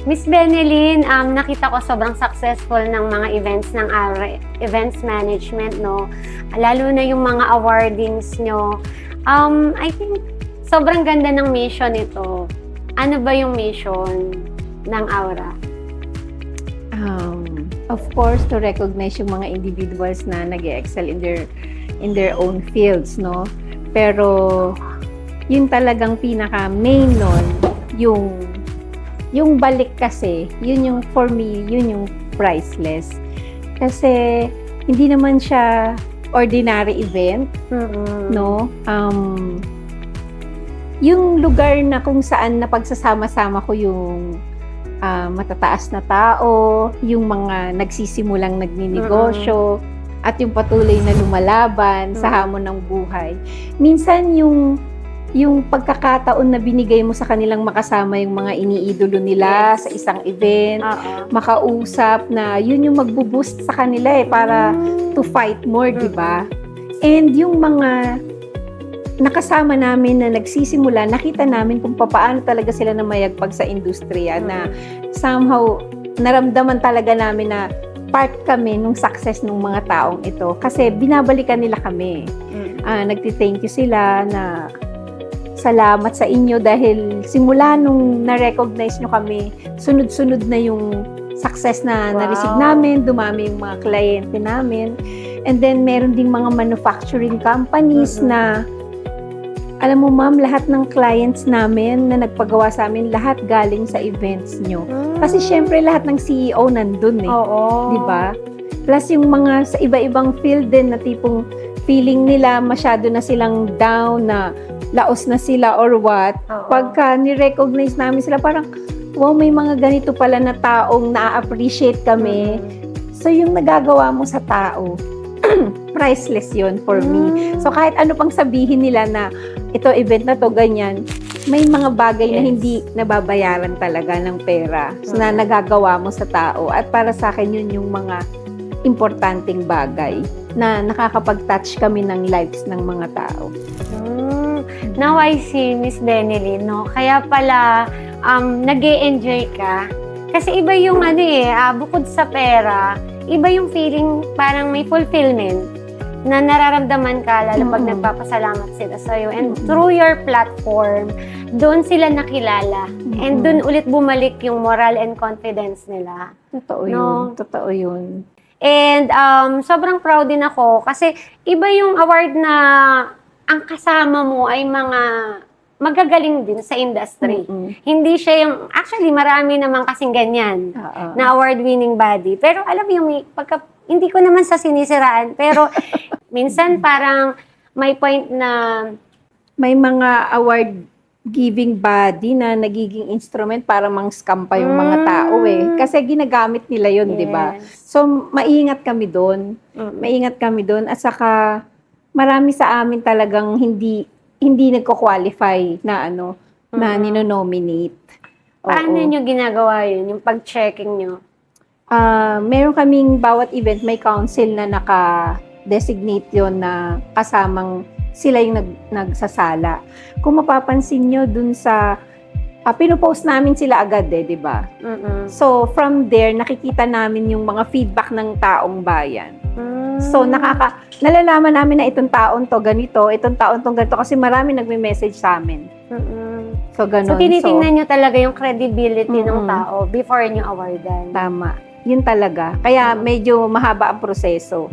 Miss Benelyn, nakita ko sobrang successful ng mga events ng Aura Events Management, no? Lalo na yung mga awardings nyo. I think sobrang ganda ng mission ito. Ano ba yung mission ng Aura? Of course, to recognize yung mga individuals na nag-excel in their own fields, no? Pero yun talagang pinaka main nun, yung balik kasi, yun yung for me, yun yung priceless. Kasi hindi naman siya ordinary event, no? Yung lugar na kung saan napagsasama-sama ko yung matataas na tao, yung mga nagsisimulang nagninegosyo, at yung patuloy na lumalaban sa hamon ng buhay. Minsan yung pagkakataon na binigay mo sa kanilang makasama yung mga iniidolo nila sa isang event, makausap na yun yung magbo-boost sa kanila para to fight more, di ba? And yung mga nakasama namin na nagsisimula, nakita namin kung paano talaga sila namayagpag sa industriya na somehow naramdaman talaga namin na part kami nung success ng mga taong ito kasi binabalikan nila kami. Nagti-thank you sila na salamat sa inyo dahil simula nung na-recognize nyo kami, sunod-sunod na yung success na na-receive namin, dumami yung mga kliyente namin. And then meron ding mga manufacturing companies na alam mo ma'am, lahat ng clients namin na nagpagawa sa amin, lahat galing sa events nyo. Kasi syempre lahat ng CEO nandun eh. Di ba? Plus yung mga sa iba-ibang field din na tipong feeling nila masyado na silang down, na laos na sila or what. Pagka ni-recognize namin sila, parang, wow, may mga ganito pala na taong na-appreciate kami. So yung nagagawa mo sa tao, priceless yun for me. So kahit ano pang sabihin nila na ito event na to, ganyan, may mga bagay na hindi nababayaran talaga ng pera na nagagawa mo sa tao. At para sa akin yun yung mga importanteng bagay na nakakapag-touch kami ng lives ng mga tao. Now I see, Miss Benelyn, no? Kaya pala nag-e-enjoy ka. Kasi iba yung bukod sa pera, iba yung feeling parang may fulfillment na nararamdaman ka lalo pag nagpapasalamat sila sa'yo. And through your platform, doon sila nakilala. And doon ulit bumalik yung moral and confidence nila. Totoo yun. Totoo yun. And sobrang proud din ako kasi iba yung award na ang kasama mo ay mga magagaling din sa industry. Hindi siya yung, actually marami naman kasing ganyan na award-winning body. Pero alam mo yung hindi ko naman sa sinisiraan, pero minsan parang may point na may mga award-giving body na nagiging instrument para mang-scam pa yung mga tao eh. Kasi ginagamit nila yun, di ba? So, maingat kami doon. Maingat kami doon. At saka, marami sa amin talagang hindi nagko-qualify na na nino-nominate. Paano nyo ginagawa yun? Yung pag-checking nyo? Meron kaming bawat event, may council na naka-designate yun na kasamang sila yung nagsasala. Kung mapapansin nyo dun sa pinopost namin sila agad di ba? So, from there, nakikita namin yung mga feedback ng taong bayan. So, nalalaman namin na itong taon to ganito, itong taon to ganito, kasi marami nagme-message sa amin. So, ganun. So, tinitingnan nyo talaga yung credibility ng tao before nyo awardan. Tama. Yun talaga. Kaya medyo mahaba ang proseso.